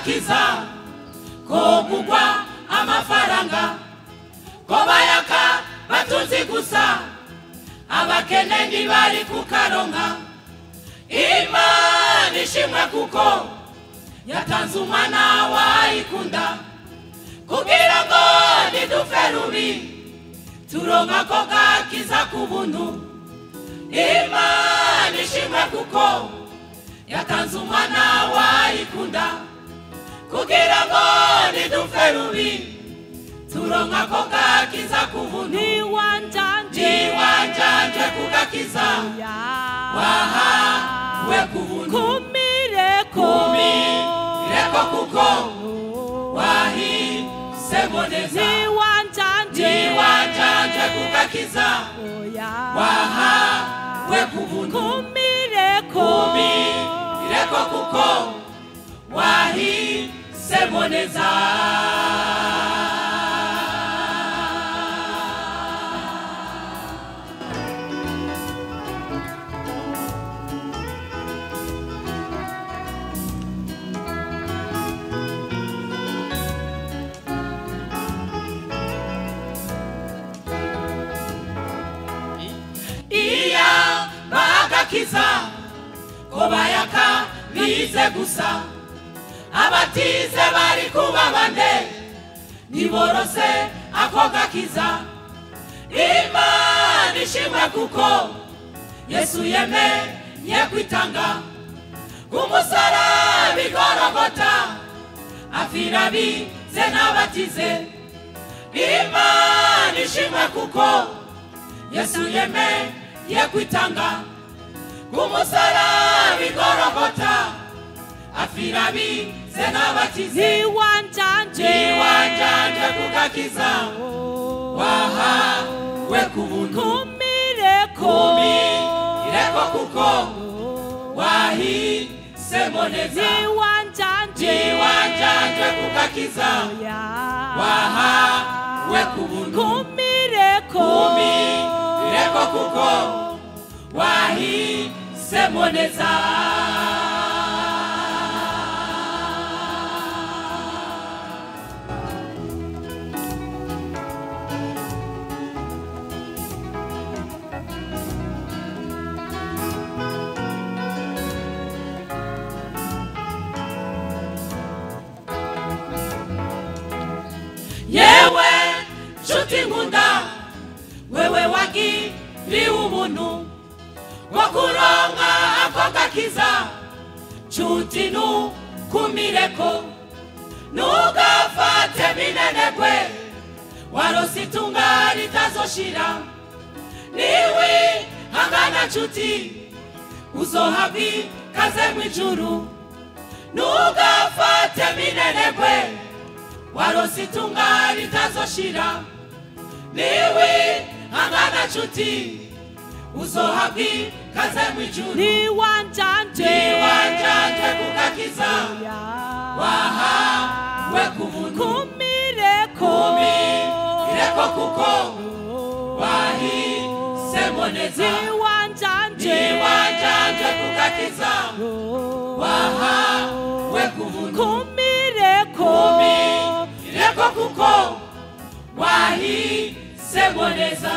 gakiza ko kugwa amafaranga ko bayaka batunzi gusa abakene ntibari kukaronka. Imana ishimwe kuko yatanze umwana wayikunda kugira ngo nidupfe rubi turonka ko gakiza ku buntu. Imana ishimwe kuko yatanze umwana wayikunda kugira ngo nidupfe rubi turonka ko gakiza ku buntu. Niwanjanje kugakiza wahawe ku buntu. Kumireko kuko wahisemo neza. Niwanjanje kugakiza wahawe ku buntu. Kumireko kuko wahisemo neza. Iya bagakiza ko bayaka bize gusa abatize bari kuba bande niborose ako gakiza. Imana ishimwe kuko Yesu yemeye kwitanga kumusaraba i Golgotha afira bize n'abatize. Imana ishimwe kuko Yesu yemeye kwitanga kumusaraba i Golgotha afira bize n'abatize. Niwanjanje kugakiza wahawe ku buntu. Kumireko kuko wahisemo neza. Niwanjanje kugakiza wahawe ku buntu. Kumireko kuko wahisemo neza. Yewe nshuti nkunda wewe wagiriwe ubuntu wo kuronka ako gakiza. Nshuti ntukumireko ntugafate minenegwe warose itunga ritazoshira. Niwihangana nshuti uzohabwa ikaze mu ijuru. Ntugafate minenegwe warose itunga ritazoshira. Niwihangana nshuti uzohabwa ikaze mu ijuru. Niwanjanje kugakiza wahawe ku buntu. Kumireko kuko wahisemo neza. Niwanjanje kugakiza wahawe ku buntu. Kumireko kuko wahisemo neza.